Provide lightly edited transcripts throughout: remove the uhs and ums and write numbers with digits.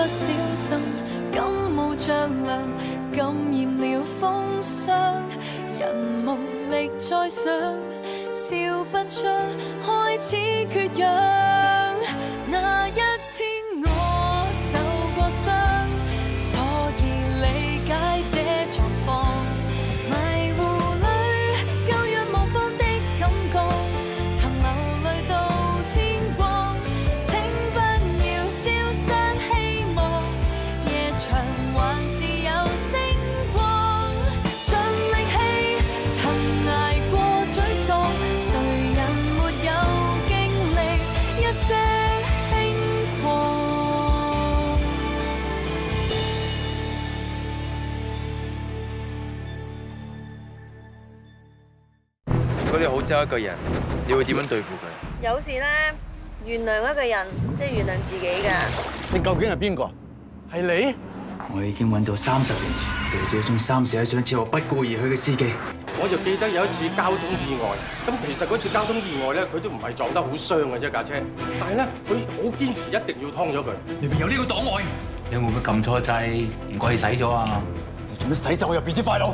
小心，感冒着涼，感染了風霜，人無力再想，笑不出，開始缺氧。那一天我受過傷，所以理解這狀況。迷糊裏舊若無方的感覺，曾流淚到天光。請不要消失希望，夜長還是有星光。盡力氣曾捱過沮喪，誰人沒有經歷一些輕狂？如果你好憎一個人，你會點樣對付佢？有時咧，原諒一個人，即係原諒自己㗎。你究竟係邊個？係你？我已經揾到30年前地址中3次喺上次我不顧而去嘅司機。我就記得有一次交通意外，咁其實嗰次交通意外咧，佢都唔係撞得好傷嘅啫架車，但係咧佢好堅持一定要劏咗佢。裏面有呢個檔案，你會唔會撳錯掣？唔該，你洗咗啊！你做咩洗走我入邊啲快樂？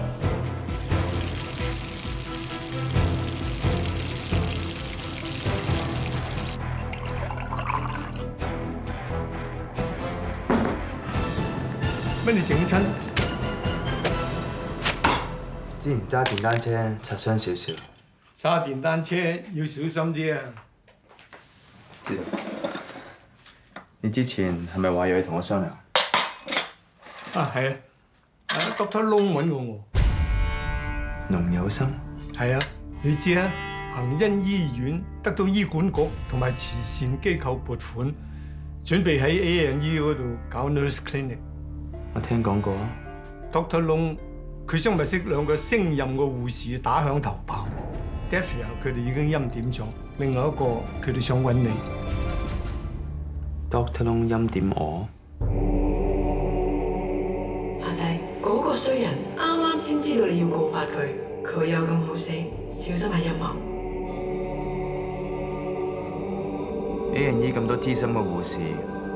乜你整親？之前揸電單車擦傷少少。揸電單車要小心啲啊！知道。你之前係咪話要去同我商量？啊係啊，Dr. Long 揾過我。龍有心。係啊，你知啊，恒恩醫院得到醫管局同埋慈善機構撥款，準備喺 A&E 嗰度搞 nurse clinic。我聽講過。Dr. Long 佢想物色2個升任嘅護士打響頭炮 ，Daphne 佢哋已經欽點咗，另外一個佢哋想揾你。Dr. Long 欽點我？阿仔，嗰個衰人啱啱先知道你要告發佢，佢有咁好死，小心係陰謀。A&E 咁多資深嘅護士，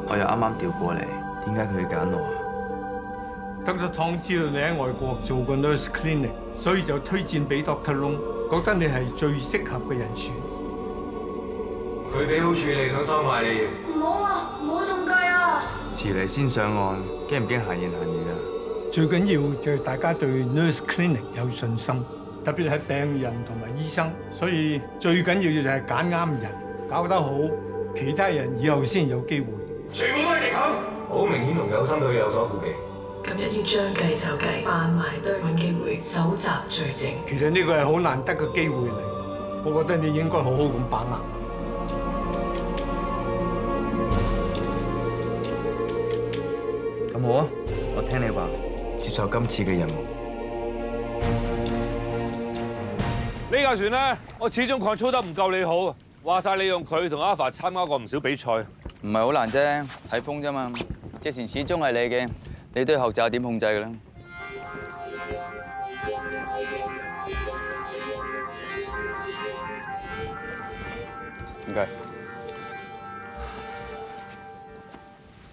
我又啱啱調過嚟，點解佢要揀我啊Dr. Tong 知道你喺外國做過 nurse clinic， 所以就推薦俾 Dr. Long， 覺得你係最適合嘅人選。佢俾好處你，想收買你。唔好啊，唔好中計啊！遲嚟先上岸，驚唔驚閒言閒語啊？最緊要就係大家對 nurse clinic 有信心，特別係病人同埋醫生。所以最緊要就係揀啱人，搞得好，其他人以後先有機會。全部都係藉口，好明顯龍有心對佢有所顧忌。今日要將計就計，扮埋堆，揾機會搜集罪證。其實呢個係好難得嘅機會嚟，我覺得你應該好好咁把握。咁好啊，我聽你話，接受今次嘅任務。呢架船咧，我始終control得唔夠你好。話晒你用佢同阿發參加過唔少比賽。唔係好難啫，睇風啫嘛。隻船始終係你嘅，你都要學習點控制㗎啦。唔該。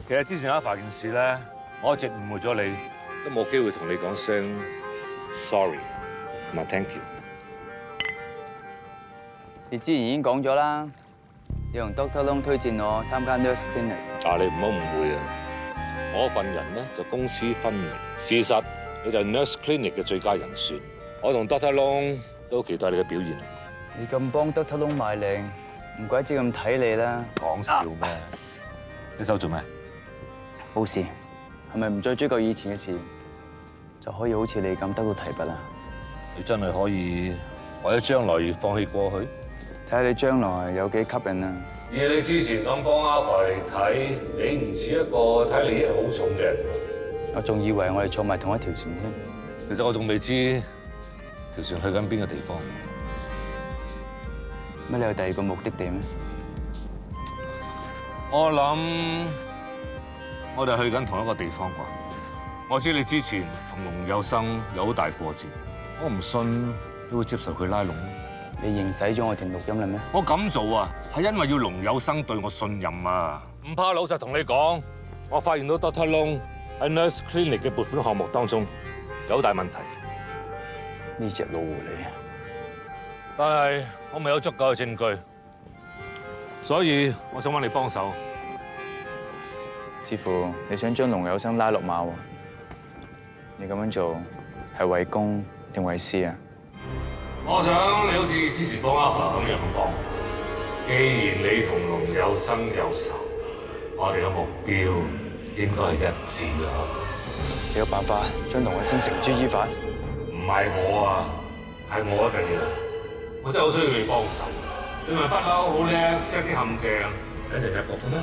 其實之前阿發件事咧，我一直誤會咗你，都冇機會同你講聲 sorry 同埋 thank you。你之前已經講咗啦，你同 Dr. Long 推薦我參加 nurse clinic。你唔好誤會啊！我份人咧就公私分明，事實你就係 nurse clinic 嘅最佳人選。我同 Dr. Long 都期待你嘅表現。你咁幫 Dr. Long 賣力，唔怪之咁睇你啦。講笑咩？你手做咩？冇事，係咪唔再追究以前嘅事，就可以好似你咁得到提拔啦？你真係可以為咗將來放棄過去？睇下你將來有幾吸引啊！以你之前咁幫阿發嚟睇，你唔似一個睇利益好重嘅人。我仲以為我哋坐埋同一條船添。其實我仲未知條船去緊邊個地方。乜你有第二個目的地咩？我諗我哋去緊同一個地方啩。我知你之前同龍有生有好大過節，我唔信你會接受佢拉攏。你認使咗我段錄音啦咩？我咁做啊，係因為要龍有生對我信任啊！唔怕老實同你講，我發現到 Dr. Long 喺 Nurse Clinic 嘅撥款項目當中有好大問題。呢隻老狐狸，但係我未有足夠嘅證據，所以我想揾你幫手。似乎你想將龍有生拉落馬喎。你咁樣做係為公定為私啊？我想你好似之前幫阿凡咁樣幫。既然你同龍有生有仇，我哋嘅目標應該係一致啊！你有辦法將龍有生繩之於法？唔係我啊，係我哋啊！我真係好需要你幫手。你咪不嬲好叻 set 啲陷阱，等人入局嘅咩？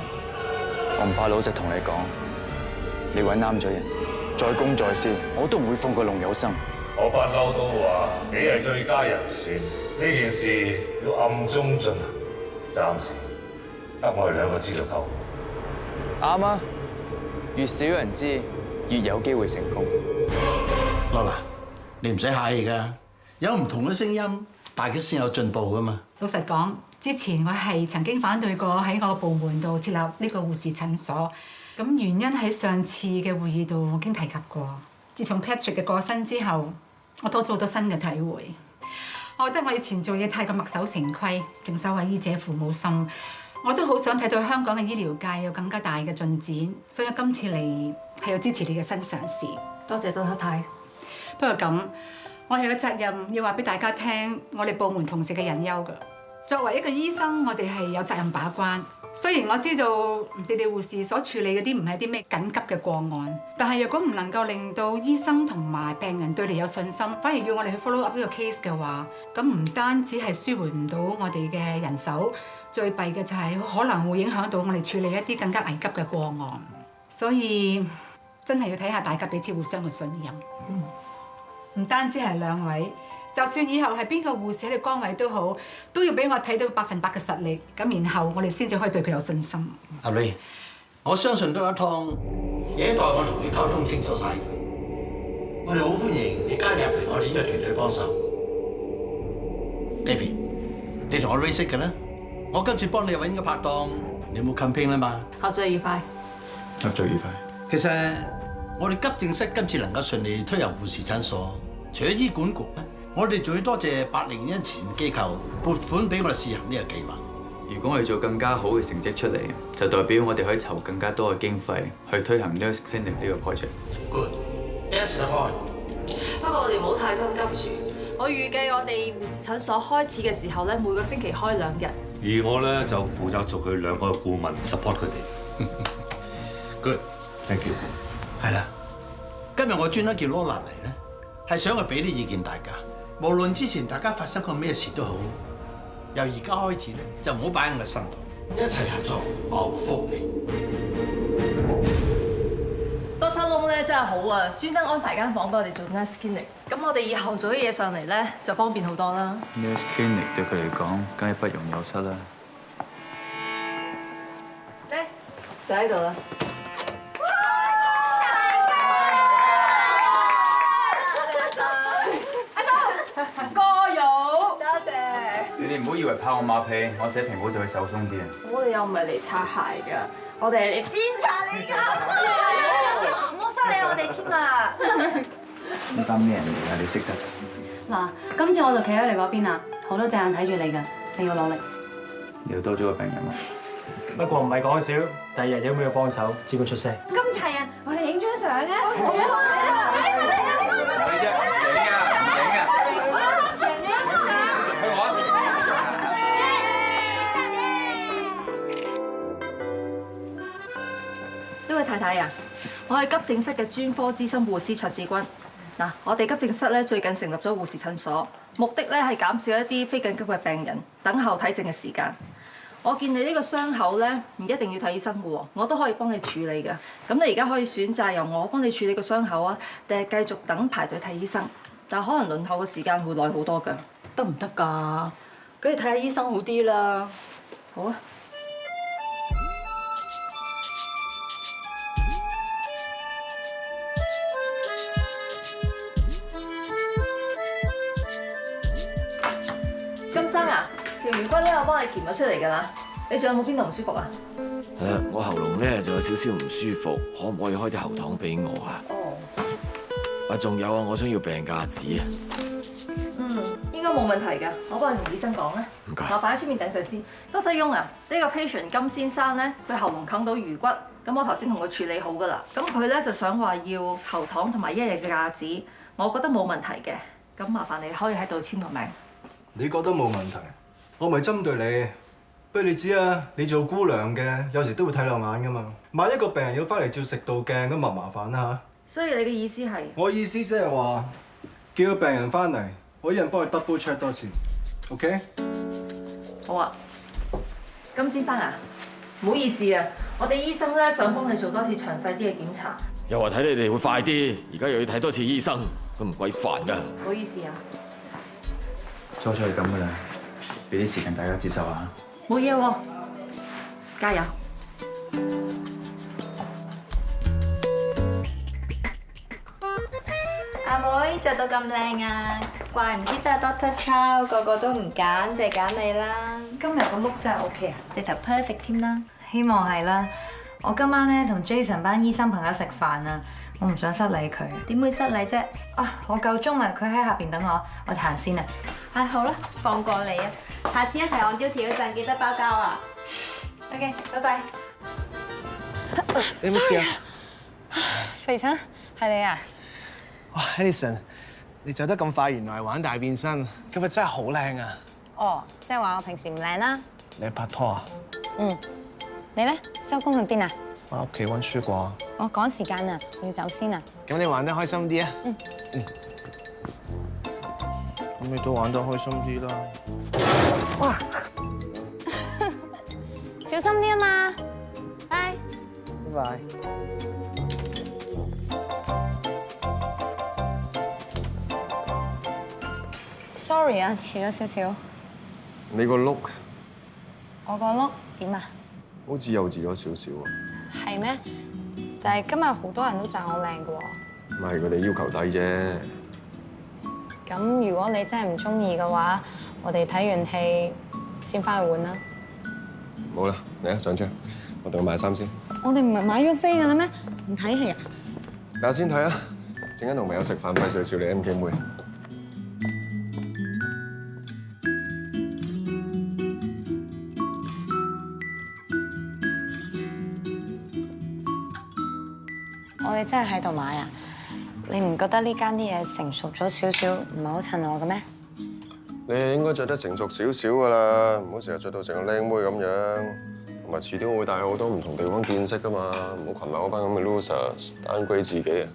我唔怕老實同你講，你揾啱咗人，在公在私，我都唔會放過龍有生。我不嬲都話你係最佳人選，呢件事要暗中進行，暫時得我哋兩個知就夠。啱啊！越少人知，越有機會成功。羅娜，你唔使客氣㗎，有唔同嘅聲音，大家先有進步㗎嘛。老實講，之前我係曾經反對過喺我部門度設立呢個護士診所，咁原因喺上次嘅會議度我已經提及過。自從 Patrick 嘅過身之後，我多咗好多新嘅體會。我覺得我以前做嘢太過墨守成規，正所謂醫者父母心。我都好想睇到香港嘅醫療界有更加大嘅進展，所以今次嚟係要支持你嘅新嘗試。多謝多太。不過咁，我係有責任要話俾大家聽，我哋部門同事嘅隱憂㗎。作為一個醫生，我哋係有責任把關。雖然我知道你哋護士所處理嗰啲唔係啲咩緊急嘅個案，但係若果唔能夠令到醫生同埋病人對你有信心，反而要我哋去 follow up 呢個 case 嘅話，咁唔單止係舒緩唔到我哋嘅人手，最弊嘅就係可能會影響到我哋處理一啲更加危急嘅個案。所以真係要睇下大家彼此互相嘅信任。唔單止係兩位。就算以後係邊個護士喺個崗位都好，都要俾我睇到100%嘅實力，咁然後我哋先至可以對佢有信心。阿女，我相信得一趟，有一代我同你溝通清楚晒。我哋好歡迎你加入嚟我哋呢個團隊幫手。David，你同我 Ray 識嘅啦，我今次幫你揾個拍檔，你有冇 campaign 啦嘛？合作愉快。合作愉快。其實我哋急症室今次能夠順利推入護士診所，除咗醫管局咧。我哋仲要多謝801慈善機構撥款俾我哋試行呢個計劃。如果我哋做更加好嘅成績出嚟，就代表我哋可以籌更加多嘅經費去推行 Nurse Clinic 呢個 project。Good, that's the point。不過我哋唔好太心急住。我預計我哋護士診所開始嘅時候咧，每個星期開2日。而我咧就負責做佢2個嘅顧問 support 佢哋。Good, thank you。係啦，今日我專登叫 Lola 嚟咧，係想去俾啲意見大家。無論之前大家發生過咩事都好，由而家開始咧就唔好擺喺我心度，一齊合作謀福利。Dr. Long 咧真係好啊，專登安排間房俾我哋做 Nurse Clinic。咁我哋以後做啲嘢上嚟咧就方便好多啦。Nurse Clinic 對佢嚟講，梗係不容有失啦。咧就喺度啦。過油，多謝。你哋唔好以為拍我馬屁，我寫評估就會手鬆啲啊！我哋又唔係嚟擦鞋㗎，我哋係嚟鞭策你㗎。唔好失禮我哋添啊！呢班咩人嚟㗎？你識得？嗱，今次我就企喺你嗰邊啦，好多隻眼睇住你㗎，你要努力。你又多咗個病人啊！不過唔係講笑，第二日有冇要幫手，只管出聲。咁齊人，我哋影張相啊！好啊！你啫，影啊，影啊！去我。呢位太太啊，我係急症室嘅專科資深護師卓志軍。嗱，我哋急症室咧最近成立咗護士診所，目的咧係減少一啲非緊急嘅病人等候睇症嘅時間。我見你呢個傷口咧，唔一定要睇醫生嘅喎，我都可以幫你處理嘅。咁你而家可以選擇由我幫你處理個傷口啊，定係繼續等排隊睇醫生？但係可能輪候嘅時間會耐好多㗎。得唔得㗎？梗係睇下醫生好啲啦。好啊。金生啊，條魚骨咧我幫你鉗咗出嚟㗎啦。你仲有冇邊度唔舒服啊？我喉嚨咧就有少少唔舒服，可唔可以開啲喉糖俾我啊？哦。仲有啊，我想要病假紙啊。應該冇問題㗎，我幫你同醫生講咧。唔該。麻煩喺出面等陣先。Dr. Yung啊，呢個 patient 金先生咧，佢喉嚨啃到魚骨，咁我頭先同佢處理好㗎啦。咁佢咧就想話要喉糖同埋1日嘅假紙，我覺得冇問題嘅。咁麻煩你可以喺度簽個名。你覺得冇問題，我咪針對你。不過你知啊，你做姑娘嘅，有時都會睇漏眼㗎嘛。萬一個病人要翻嚟照食道鏡，咁咪麻煩啦嚇。所以你嘅意思係？我意思即係話，叫個病人翻嚟，我一人幫佢 double check 多次 ，OK？ 好啊，金先生啊，唔好意思啊，我哋醫生咧想幫你做多次詳細啲嘅檢查。又話睇你哋會快啲，而家又要睇多次醫生，咁唔鬼煩㗎。唔好意思啊。初初係咁噶啦，俾啲時間大家接受下。冇嘢喎，加油！阿妹着到咁靚啊，怪唔之得 Dr. Chow 個個都唔揀，就係揀你啦。今日個 look 真係 OK 啊，直頭 perfect 添啦。希望係啦。我今晚咧同 Jason 班醫生朋友食飯啊，我唔想失禮佢。點會失禮啫？啊，我夠鐘啦，佢喺下邊等我，我行先啦。好啦，放過你啊！下次一齊按 duty 嗰陣記得包膠啊。OK， 拜拜。你有冇事啊？肥親，係你啊？哇 ，Alison， 你走得咁快，原來係玩大變身，今日真係好靚啊！哦，即係話我平時唔靚啦。你拍拖啊？你咧收工去邊啊？翻屋企温書啩。我趕時間啊，我要走先啊。咁你玩得開心啲啊？咁你都玩得開心啲啦。哇！小心啲啊嘛，拜。拜拜。Sorry 啊，遲咗少少。你個 look， 我個 look 點啊？好似幼稚咗少少啊。係咩？但係今日好多人都讚我靚㗎喎。唔係佢哋要求低啫。咁如果你真係唔中意嘅話，我哋睇完戲先翻去換啦。冇啦，嚟啊，上車，我哋去買衫先。我哋唔係買咗飛㗎啦咩？唔睇戲啊？等下先睇啊，陣間同朋友食飯，費事笑你 MK 妹。我哋真係喺度買啊！你唔覺得呢間啲嘢成熟咗少少，唔係好襯我嘅咩？你係應該着得成熟少少㗎啦，唔好成日着到成個靚妹咁樣。同埋遲啲我會帶好多唔同地方見識㗎嘛，唔好群埋嗰班咁嘅 losers，單歸自己啊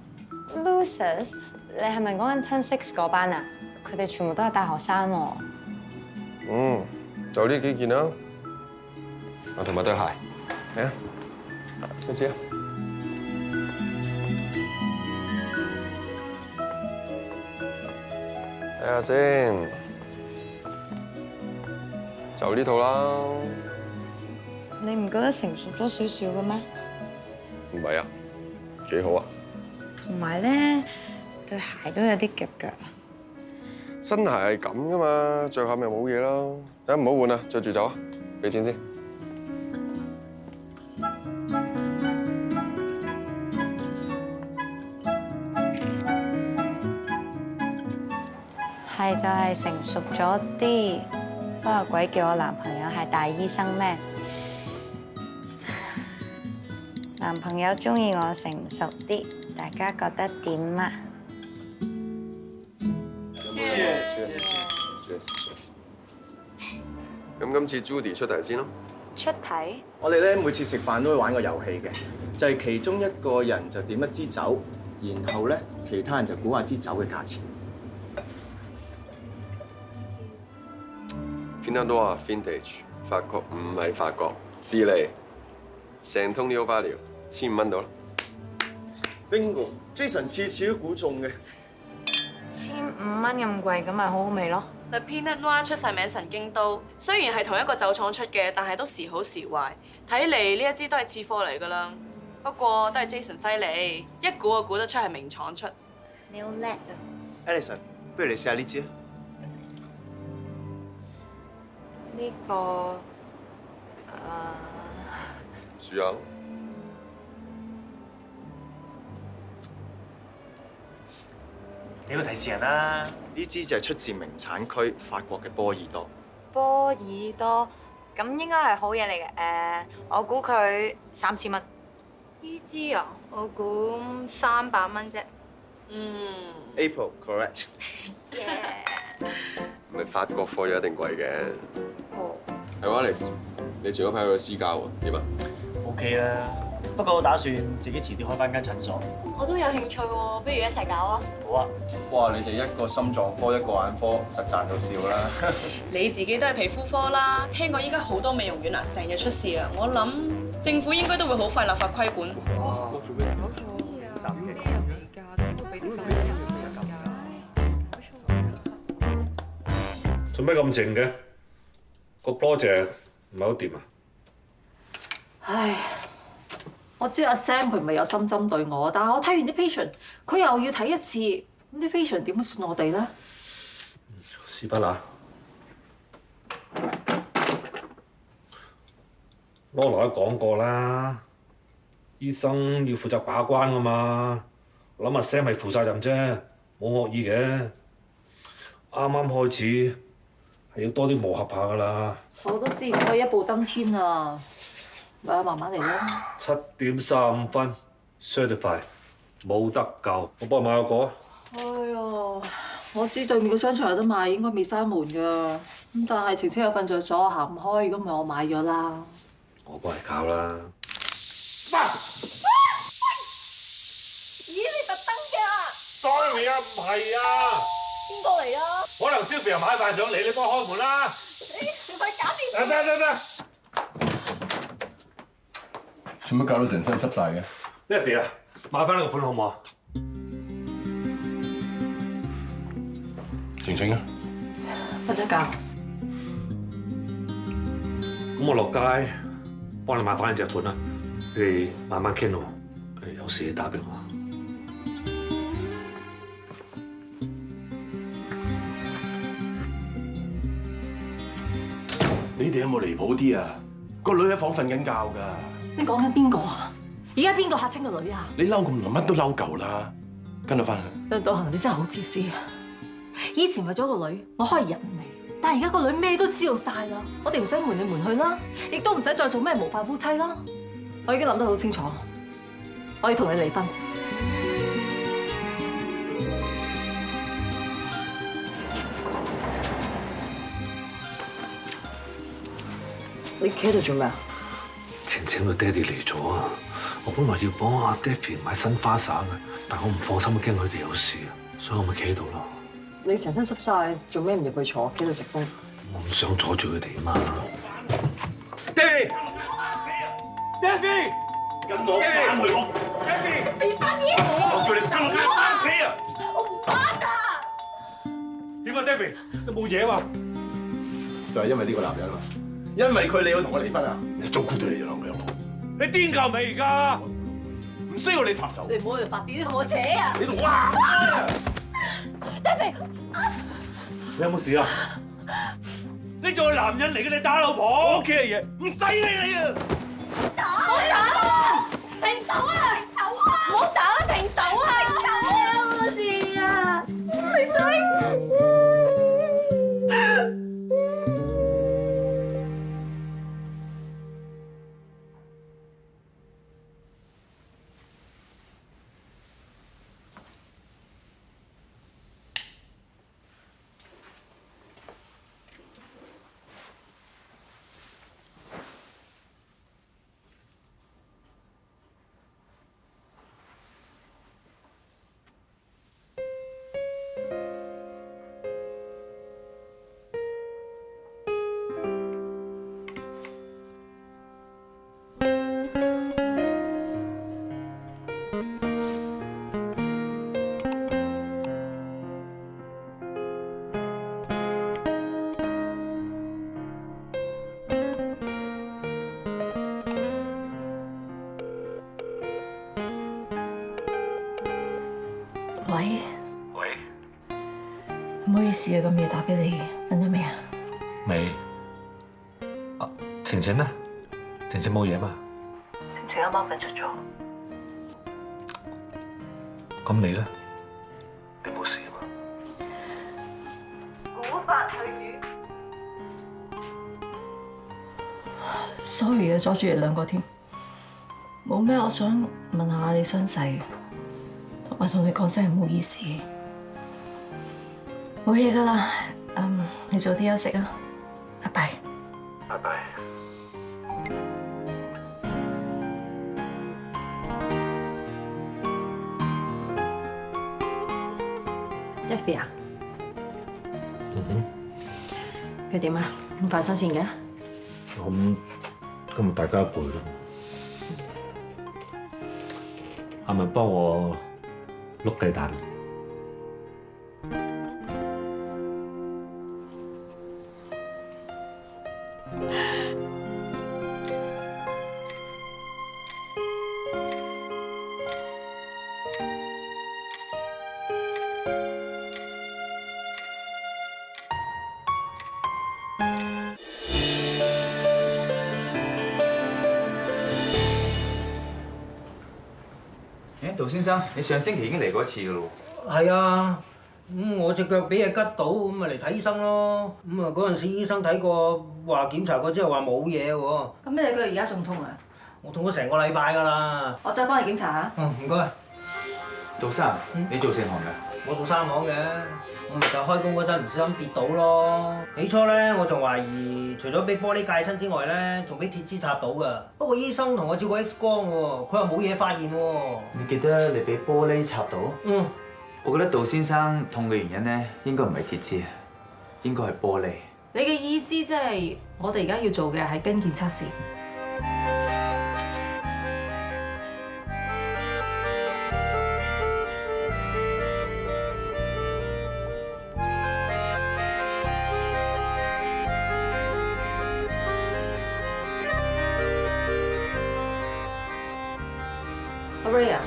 ！Losers？ 你係咪講緊親 Six 嗰班啊？佢哋全部都係大學生喎。就呢幾件啦。啊，同埋對鞋，嚟啊，開始啊！睇下先，就呢套啦。你唔覺得成熟咗少少嘅咩？唔係啊，幾好啊。同埋咧，對鞋都有啲夾腳。新鞋係咁噶嘛，着下咪冇嘢咯。唔好換啦，着住走啊，俾錢先。係就係成熟咗啲，不過鬼叫我男朋友係大醫生咩？男朋友中意我成熟啲，大家覺得點啊？咁今次 Judy 出題先咯。出題？我哋咧每次食飯都會玩個遊戲嘅，就係其中一個人就點一支酒，然後咧其他人就估下支酒嘅價錢。Pinot Noir Vintage， 法國唔係法國，智利，Sauvignon Blanc 1500蚊到啦。Bingo，Jason 次次都估中嘅。1500蚊咁貴，咁咪好好味咯。嗱 Pinot Noir 出世名神經刀，雖然係同一個酒廠出嘅，但係都時好時壞。睇嚟呢一支都係次貨嚟㗎啦。不過都係 Jason 犀利，一估就估得出係名廠出。你好叻啊 Alison， 不如你試下呢支啊。呢個樹友，俾個提示人啦。呢支就係出自名產區法國嘅波爾多。波爾多，咁應該係好嘢嚟嘅。我估佢3000蚊。呢支啊，我估300蚊啫。April correct。唔係法國貨就一定貴嘅。哦。係 Alex，你前嗰排去咗私教喎，點啊 ？OK 啦，不過我打算自己遲啲開翻間診所。我都有興趣喎，不如一齊搞啊！好啊！哇，你哋一個心臟科，一個眼科，實賺到笑啦！你自己都係皮膚科啦，聽講依家好多美容院啊，成日出事啊！我諗政府應該都會好快立法規管。做咩？做咩咁靜嘅？個 project 唔係好掂啊！唉，我知阿 Sam 佢唔係有心針對我，但係我睇完啲 patient，佢又要睇一次，咁啲 patient 點信我哋咧？屎不啦，Lola 都講過啦，醫生要負責把關噶嘛。我諗阿 Sam 係負責任啫，冇惡意嘅。啱啱開始係要多啲磨合下噶啦。我都知唔可以一步登天啊，咪慢慢嚟啦。7:35 certify 冇得救，我幫你買個果啊。哎呀，我知對面個商場有得賣，應該未閂門㗎。咁但係晴晴又瞓着咗，行唔開，如果唔係我買咗啦。我幫你搞啦。咦，你特登㗎 ？Sorry 啊，唔係啊。邊個嚟啊？可能 Sylvia 買飯上嚟，你幫我開門啦。你快搞掂！得。做乜搞到成身濕晒嘅 ？Leffy 啊，買翻呢個款好唔好啊？晴晴啊，瞓咗覺。咁我落街幫你買翻呢隻款啦，你哋慢慢傾咯。有事你打俾我。你哋有冇離譜啲啊？個女喺房瞓緊覺㗎。你講緊邊個啊？而家邊個嚇親個女啊？你嬲咁耐，乜都嬲夠啦，跟到翻去。梁道恒，你真係好自私啊！以前為咗個女，我可以忍你，但係而家個女咩都知道晒啦，我哋唔使瞞你瞞去啦，亦都唔使再做咩模範夫妻啦。我已經諗得好清楚，我要同你離婚。你企喺度做咩啊？晴晴個爹哋嚟咗啊！我本來要幫阿 Daffy 買新花灑嘅，但我唔放心，驚佢哋有事啊，所以我咪企喺度咯。你成身濕晒，做咩唔入去坐，企度食風？我唔想阻住佢哋啊嘛。Daffy， 跟我翻去咯。Daffy， 你翻嘢！我叫你跟我翻屋企啊！我唔翻啊！點啊 ，Daffy？有冇嘢嘛？就係因為呢個男人啊！因為佢你要同我離婚啊！你糟糕對你哋兩個有冇？你癲夠未而家？唔需要你插手。你唔好嚟發癲，你同我扯啊！你同我行啊 ！Daffy， 你有冇事啊？你做個男人嚟嘅，你打老婆？我屋企嘅嘢唔使理你啊！打啦！停手啊！停手啊！唔好打啦！停手啊！停手啊！冇事啊！晴晴。喂，唔好意思啊，咁夜打俾你，瞓咗未啊？未。啊，晴晴呢？晴晴冇嘢嘛？晴晴啱啱瞓着咗。咁你咧？你冇事嘛？古法去魚。Sorry 啊，阻住你兩個添。冇咩，我想問下你傷勢，同埋同你講聲唔好意思。冇嘢噶啦，你早啲休息啊，拜拜。拜拜。Effie 啊，佢點啊？咁快收線嘅？咁今日大家攰啦，係咪幫我碌雞蛋？杜先生，你上星期已經嚟過一次噶咯喎。係啊，我隻腳俾嘢拮到，咁咪嚟睇醫生咯。咁啊嗰陣時醫生睇過，話檢查過之後話冇嘢喎。咁你隻腳而家仲痛啊？我痛咗成個禮拜㗎啦。我再幫你檢查下。唔該。杜生，你做盛行㗎？我做三行嘅，我咪就開工嗰陣唔小心跌倒咯。起初咧我仲懷疑，除咗俾玻璃戒親之外咧，仲俾鐵枝插到㗎。不過醫生同我照過 X 光喎，佢話冇嘢發現喎。你記得你俾玻璃插到？嗯。我覺得杜先生痛嘅原因咧，應該唔係鐵枝啊，應該係玻璃。你嘅意思即係我哋而家要做嘅係跟腱測試。Ray 啊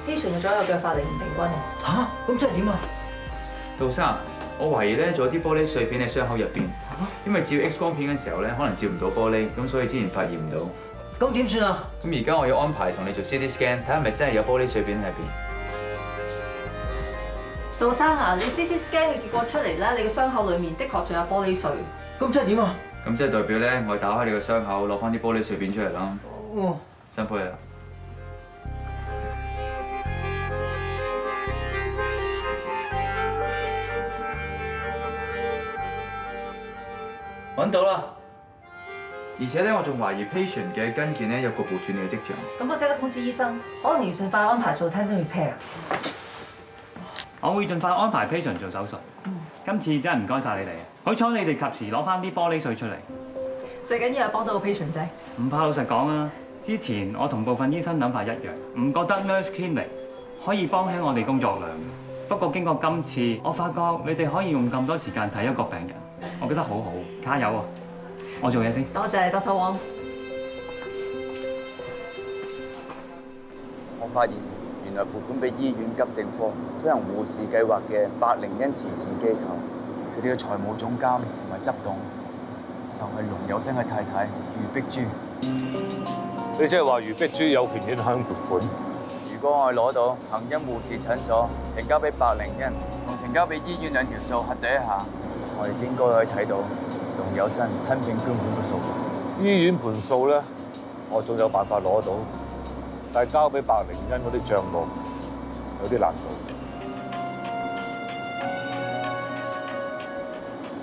，patient 嘅左右腳發力唔平均。嚇？咁即係點啊？杜生，我懷疑咧仲有啲玻璃碎片喺傷口入邊，因為照 X 光片嘅時候咧，可能照唔到玻璃，咁所以之前發現唔到。咁點算啊？咁而家我要安排同你做 CT scan，睇下係咪真係有玻璃碎片喺入邊。杜生啊，你 CT scan 嘅結果出嚟咧，你嘅傷口裡面的確仲有玻璃碎。咁即係點啊？咁即係代表咧，我打開你個傷口，攞翻啲玻璃碎片出嚟啦。哦。辛苦你啦。揾到啦！而且咧，我仲懷疑 patient 嘅跟腱咧有局部斷裂嘅跡象。咁我即刻通知醫生，可能要盡快安排做 tendon repair。我會盡快安排 patient 做手術。今次真係唔該晒你哋，好彩你哋及時攞翻啲玻璃碎出嚟。最緊要係幫到個 patient 啫。唔怕老實講啊，之前我同部分醫生諗法一樣，唔覺得 nurse clinic 可以幫輕我哋工作量。不過經過今次，我發覺你哋可以用咁多時間睇一個病人。我覺得好好，加油啊！我做嘢先。多謝 Dr. Wong。我發現原來撥款俾醫院急症科推行護士計劃嘅百靈恩慈善機構，佢哋嘅財務總監同埋執董就係龍有生嘅太太余碧珠。你即係話余碧珠有權影響撥款？如果我攞到恒恩護士診所呈交俾百靈恩同呈交俾醫院兩條數核對一下，我哋應該可以睇到龍有生吞併捐款嘅數據。醫院盤數咧，我仲有辦法攞到，但係交俾百靈恩嗰啲帳目有啲難度。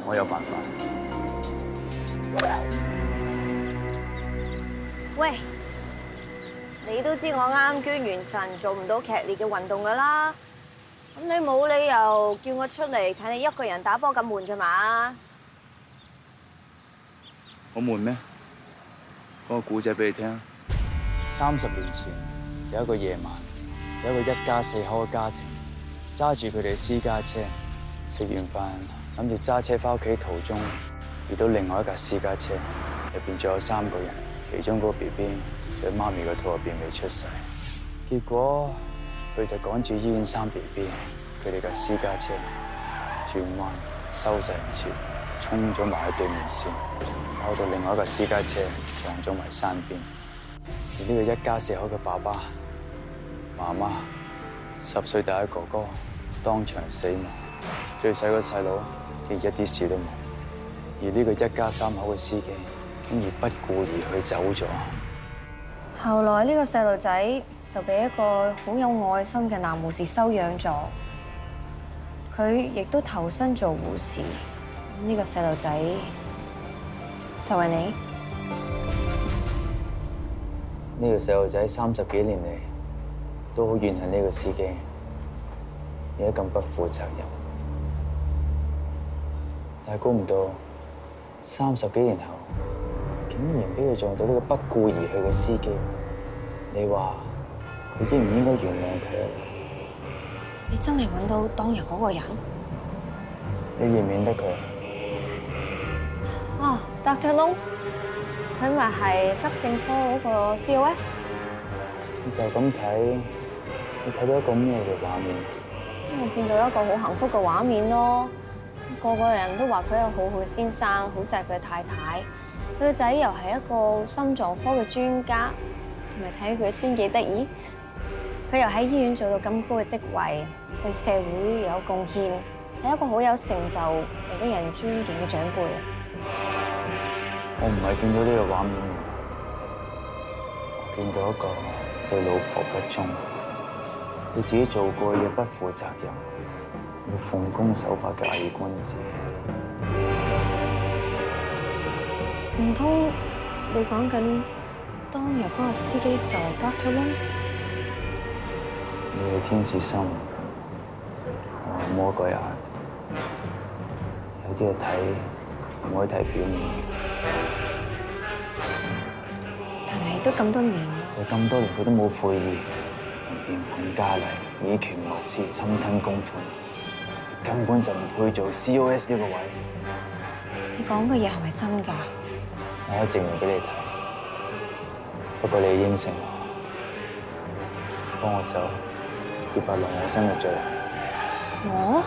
我有辦法。喂，你都知我啱捐完腎，做唔到劇烈嘅運動㗎啦。咁你冇理由叫我出嚟睇你一個人打波咁悶㗎嘛？好悶咩？講個故仔俾你聽。30年前有一個夜晚，有一個一家4口嘅家庭，揸住佢哋嘅私家車，食完飯諗住揸車翻屋企途中，遇到另外一架私家車，入邊仲有3個人，其中嗰個 BB 喺媽咪個肚入邊未出世，結果佢就趕住醫院生 BB， 佢哋架私家車轉彎收勢唔切，衝咗埋喺對面線。跑到另外一架私家車撞咗埋山邊，而呢個一家4口嘅爸爸、媽媽、10歲大嘅哥哥當場死亡，最細個細佬亦一啲事都冇，而呢個一家3口嘅司機竟然不顧而去走咗。後來呢個細路仔就俾一個好有愛心嘅男護士收養咗，佢亦都投身做護士。呢個細路仔就係你。呢個細路仔30幾年嚟都好怨恨呢個司機，而家咁不負責任。但係估唔到30幾年後，竟然俾佢撞到呢個不顧而去嘅司機。你話佢應唔應該原諒佢啊？你真係揾到當日嗰個人？你認唔認得佢？哦 ，Dr. Long， 佢咪係急症科嗰個 COS？ 你就咁睇，你睇到一個咩嘅畫面？我見到一個好幸福嘅畫面咯，個個人都話佢係好好嘅先生，好錫佢嘅太太，佢個仔又係一個心臟科嘅專家，同埋睇佢孫幾得意，佢又喺醫院做到咁高嘅職位，對社會有貢獻，係一個好有成就、又得人尊敬嘅長輩。我唔係見到呢個畫面，我見到一個對老婆不忠、對自己做過嘅嘢不負責任、要奉公守法嘅偽君子。唔通你講緊當日嗰個司機就係 Dr. Long？ 你係天使心，我係魔鬼眼，有啲嘢睇唔可以睇表面。但係都咁多年，就咁多年佢都冇悔意，仲變本加厲、以權謀私、侵吞公款，根本就唔配做 COS 呢個位。你講嘅嘢係咪真㗎？我可以證明俾你睇，不過你要應承我，幫我手揭發落我身嘅罪。我？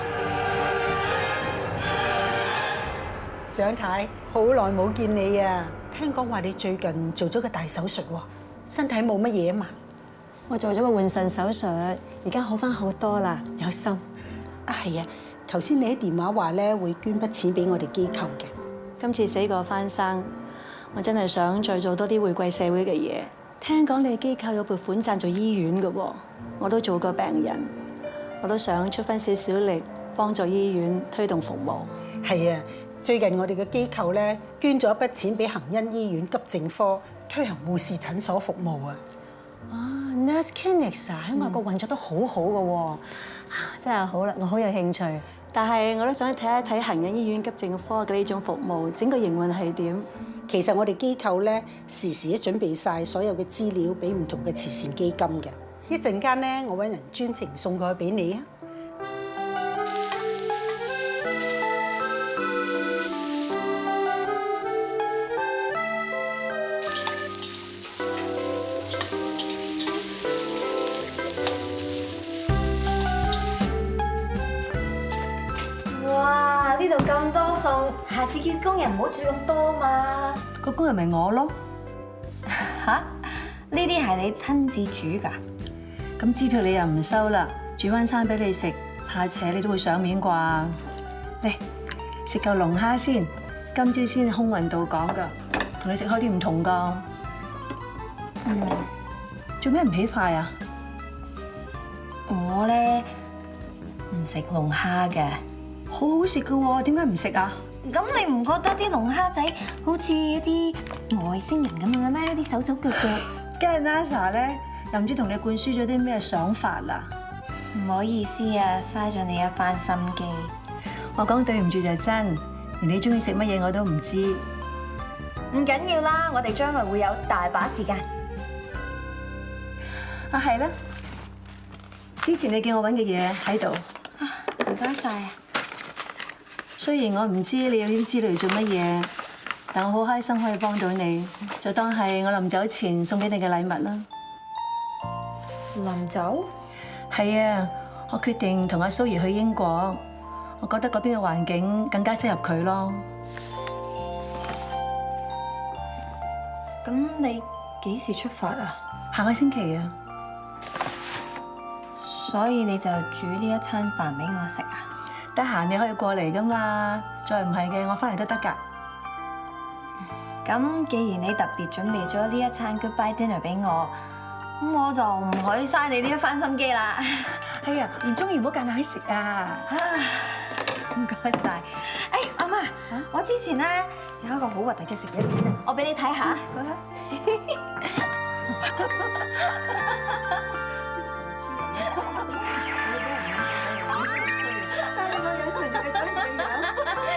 蔣太，好耐冇見你啊！聽講話你最近做咗個大手術喎，身體冇乜嘢啊嘛？我做咗個換腎手術，而家好返好多啦，有心。啊係啊，頭先你喺電話話咧會捐筆錢俾我哋機構嘅。今次死過翻生，我真係想再做多啲回饋社會嘅嘢。聽講你機構有撥款贊助醫院嘅喎，我都做過病人，我都想出翻少少力幫助醫院推動服務。係啊。最近我哋嘅機構咧捐咗一筆錢俾恒恩醫院急症科推行護士診所服務啊！啊 ，Nurse Clinics 啊，喺外國運作得好好嘅喎，真係好啦，我好有興趣。但係我都想睇一睇恒恩醫院急症科嘅呢種服務，整個營運係點？其實我哋機構咧時時都準備晒所有嘅資料俾唔同嘅慈善基金嘅。一陣間咧，我揾人專程送過去俾你啊！哇！呢度咁多餸，下次叫工人唔好煮咁多嘛。個工人咪我咯。吓？呢啲係你親自煮㗎？咁支票你又唔收啦，煮翻餐俾你食，怕且你都會賞面啩？嚟食嚿龍蝦先，今朝先空運到港㗎，同你食開啲唔同㗎。做咩唔起筷啊？我咧唔食龍蝦嘅。好好食㗎喎，點解唔食啊？咁你唔覺得啲龍蝦仔好似一啲外星人咁樣嘅咩？啲手手腳腳，梗係 NASA 咧，又唔知同你灌輸咗啲咩想法啦。唔好意思啊，嘥咗你一番心機。我講對唔住就真，連你中意食乜嘢我都唔知。唔緊要啦，我哋將來會有大把時間。啊係啦，之前你叫我揾嘅嘢喺度。唔該晒啊！雖然我唔知你有呢啲資料做乜嘢，但我好開心可以幫到你，就當係我臨走前送俾你嘅禮物啦。臨走？係啊，我決定同阿蘇怡去英國，我覺得嗰邊嘅環境更加適合佢咯。咁你幾時出發啊？下個星期啊。所以你就煮呢一餐飯俾我食啊？得閒你可以過嚟噶嘛，再唔係嘅我翻嚟都得㗎。咁既然你特別準備咗呢一餐 goodbye dinner 俾我，咁我就唔可以嘥你呢一番心機啦。係啊，唔中意唔好夾硬食啊！唔該晒。誒，阿媽，我之前咧有一個好核突嘅食嘢片，我俾你睇下。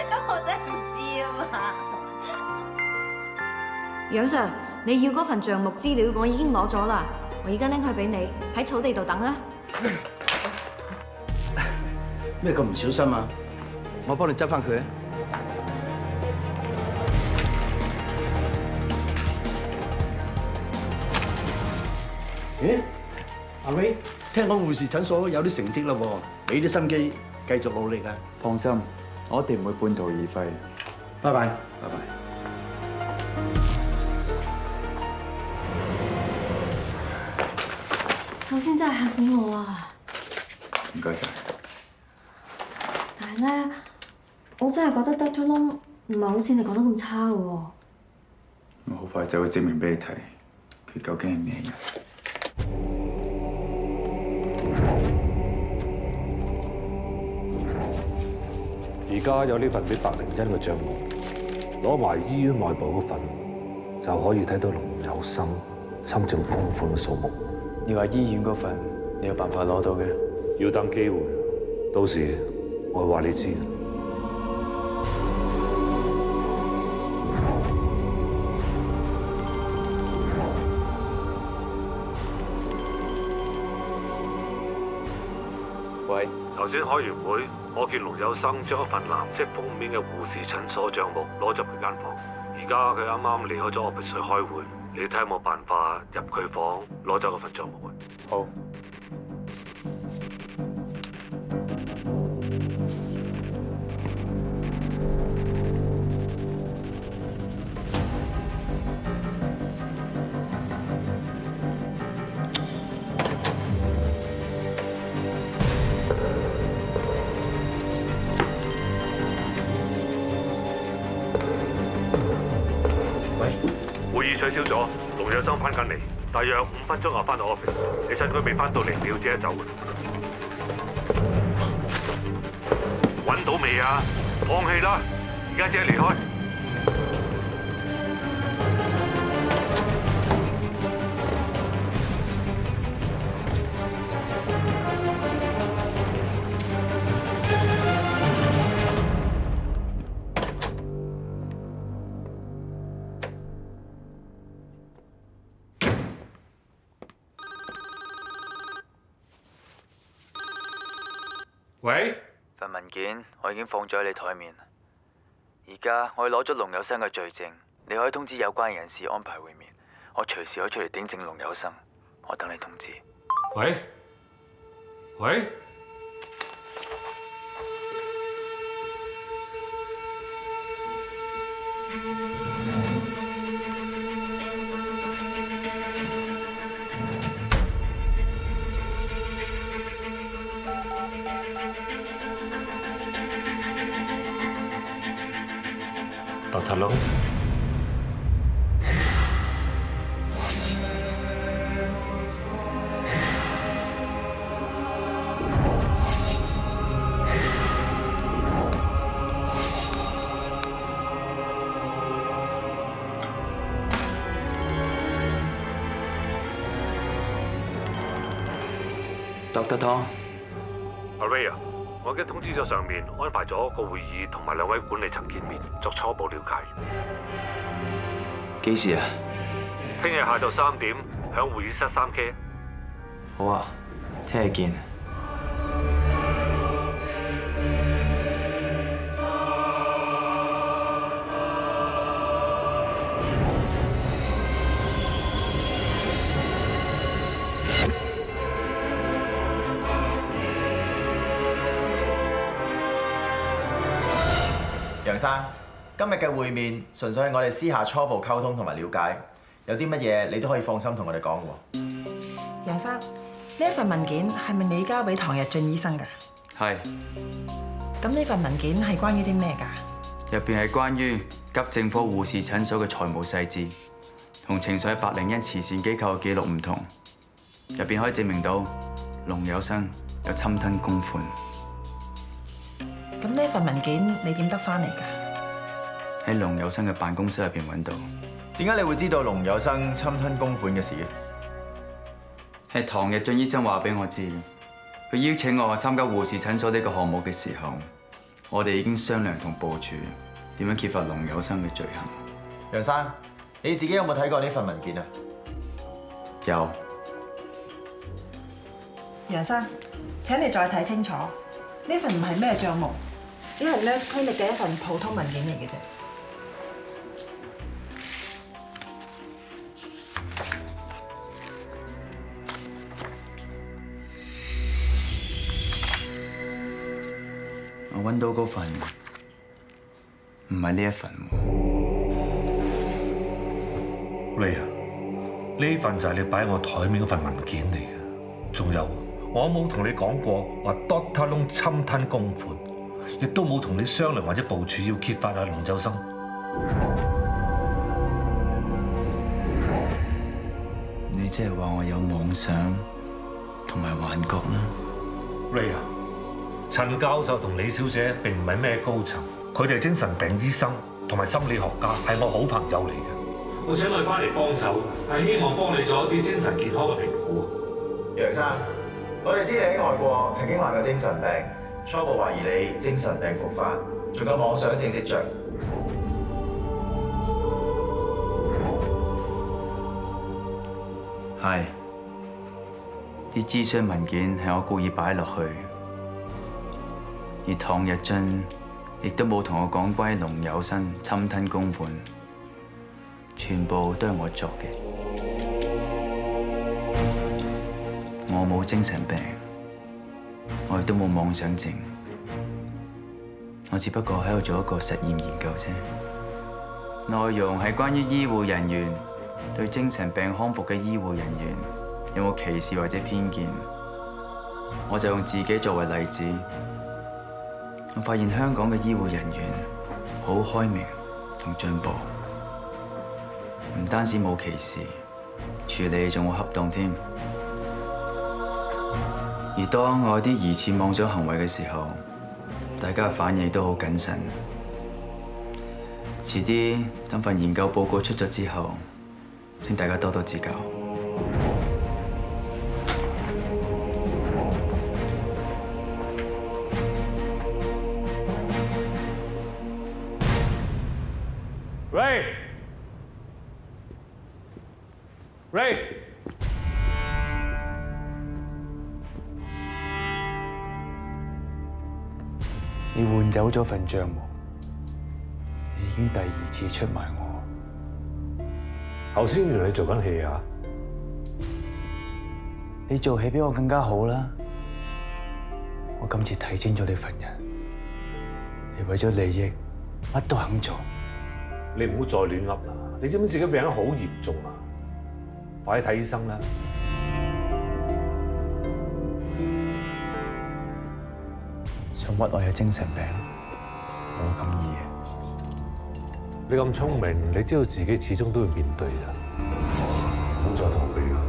咁我真係唔知啊嘛。楊 Sir， 你要嗰份帳目資料我已經攞咗啦，我而家拎去俾你，喺草地度等啊。咩咁唔小心啊？我幫你執翻佢啊！咦，阿 Ray， 聽講護士診所有啲成績啦喎，俾啲心機，繼續努力啊！放心，我一定唔會半途而廢。拜拜，拜拜。頭先真係嚇死我啊！唔該晒。但係咧，我真係覺得 Dr. Long 唔係好似你講得咁差嘅喎。我好快就會證明俾你睇，佢究竟係咩人。而家有呢份俾白靈恩嘅帳目，攞埋醫院內部嗰份，就可以睇到龍有生參政公款嘅數目。你話醫院嗰份，你有辦法攞到嘅？要等機會，到時我會話你知。喂，頭先開完會，我見龍有生將一份藍色封面嘅護士診所帳目攞入佢間房，而家佢啱啱離開咗 office 去開會，你睇下有冇辦法入佢房攞走嗰份帳目啊？好。會議取消咗，龍有生翻緊嚟，大約5分鐘後翻到 office。你趁佢未翻到嚟，你要即刻走嘅。揾到未啊？放棄啦！而家即刻離開。喂，份文件我已經放咗喺你台面，而家我攞咗龍有生嘅罪證，你可以通知有關人士安排會面，我隨時可以出嚟頂證龍有生，我等你通知。喂，喂。Dr. Long， Dr. Tong， 阿 Ray 啊，我已經通知咗上面，安排咗個會議同埋2位管理層見面，作初步了解。幾時啊？聽日下晝3點，響會議室3K。好啊，聽日見。楊生，今日嘅會面純粹係我哋私下初步溝通同埋了解，有啲乜嘢你都可以放心同我哋講喎。楊生，呢一份文件係咪你交俾唐日俊醫生㗎？係。咁呢份文件係關於啲咩㗎？入邊係關於急症科護士診所嘅財務細節，同情緒101慈善機構嘅記錄唔同。入邊可以證明到龍有生有侵吞公款。咁呢份文件你點得翻嚟㗎？喺龍有生嘅辦公室入邊揾到。點解你會知道龍有生侵吞公款嘅事？係唐日俊醫生話俾我知，佢邀請我參加護士診所呢個項目嘅時候，我哋已經商量同部署點樣揭發龍有生嘅罪行。楊生，你自己有冇睇過呢份文件啊？有。楊生，請你再睇清楚，呢份唔係咩帳目，只係 Nurse Clinic 嘅一份普通文件嚟嘅啫。我揾到嗰份，唔係呢一份喎。你啊，呢份就係你擺喺我台面嗰份文件嚟嘅。仲有，我冇同你講過話 Dr. Long 侵吞公款，亦都冇同你商量或者部署要揭發阿龍有生。你即係話我有妄想同埋幻覺啦？你啊！陳教授同李小姐並唔係咩高層，佢哋係精神病醫生同埋心理學家，係我好朋友嚟嘅。我請佢翻嚟幫手，係希望幫你做一啲精神健康嘅評估。楊生，我哋知你喺外國曾經患過精神病，初步懷疑你精神病復發，仲有妄想症跡象。係，啲諮詢文件係我故意擺落去。而唐日俊亦都冇同我講關於龍有生侵吞公款，全部都係我作嘅。我冇精神病，我亦都冇妄想症，我只不過喺度做一個實驗研究啫。內容係關於醫護人員對精神病康復嘅醫護人員有冇歧視或者偏見，我就用自己作為例子。我發現香港嘅醫護人員好開明同進步，唔單止冇歧視，處理仲好恰當添。而當我有啲疑似妄想行為嘅時候，大家嘅反應都好謹慎。遲啲等份研究報告出咗之後，請大家多多指教。Ray， 你換走咗份帳目，你已經第2次出賣我。頭先原來你做緊戲啊？你做戲比我更加好啦！我今次睇清咗你份人，你為咗利益乜都肯做。你唔好再亂噏啦！你知唔知自己病得好嚴重啊？快啲睇醫生啦！想屈我有精神病，冇咁易。你咁聰明，你知道自己始終都要面對㗎，唔好再逃避啦，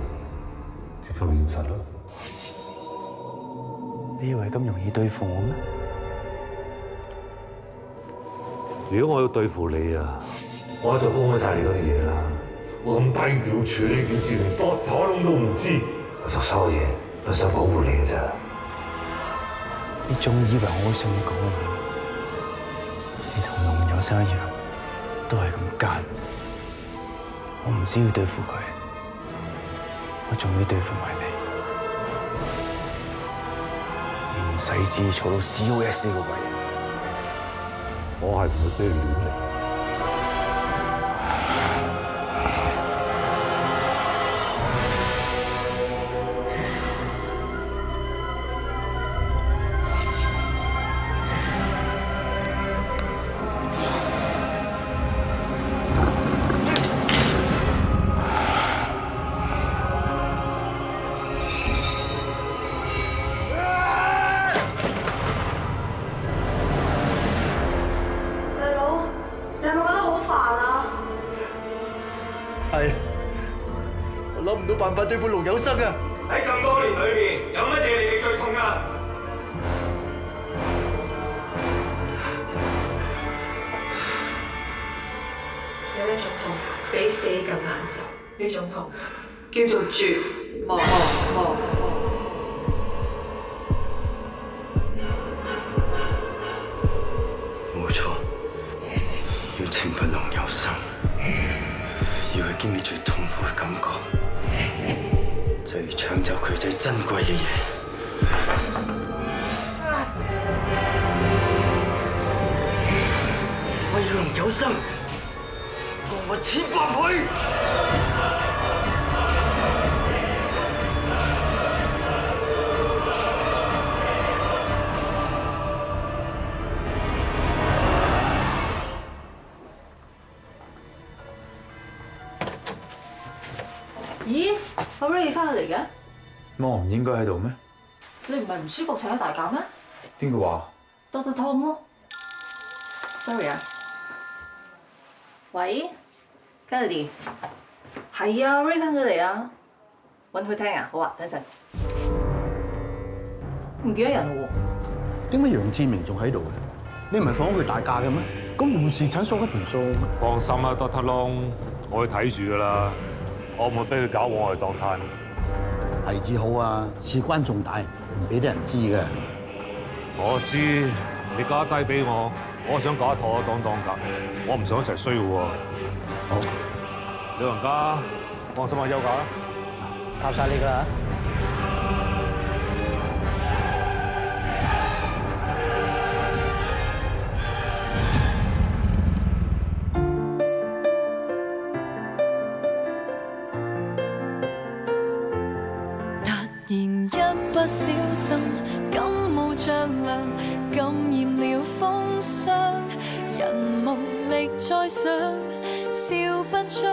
接受現實啦。你以為咁容易對付我咩？如果我要對付你啊，我就公開晒你嗰啲嘢啦。我咁低調處理件事，連多頭窿都唔知，我做所有嘢都想保護你嘅咋。你仲以為我會信你講嘅嘢？你同龍有生一樣，都係咁奸。我唔止要對付佢，我仲要對付埋你。你唔使旨意坐到 COS 呢個位，我係唔會俾你亂嚟。係我諗唔到辦法對付龍有生啊！喺咁多年裏邊，有乜嘢你哋最痛啊？有一種痛比死更難受，呢種痛叫做絕望。冇錯，要懲罰龍有生，要佢經歷最痛苦嘅感覺，就要搶走佢最珍貴嘅嘢。我要龍有生，過我1000倍！咦，阿 Ray 翻去嚟嘅？咁我唔應該喺度咩？你唔係唔舒服請咗大假咩？邊個話Dr. Tom 咯。Sorry 啊。喂 ，Kennedy。係啊 ，Ray 翻咗嚟啊。揾佢聽啊，好啊，等陣。唔見咗人喎。點解楊志明仲喺度嘅？你唔係放咗佢大假嘅咩？咁護士診所嗰盤數，放心啦，Dr. Long，我會睇住噶啦。我唔會俾佢搞我嚟當攤。係至好啊，事關重大，唔俾啲人知嘅。我知，你加低俾我，我想搞一妥當㗎，我唔想一齊衰嘅喎。好，老人家，放心休假啦，靠晒你㗎啦。不小心感冒着涼，感染了風霜，人無力再想，笑不出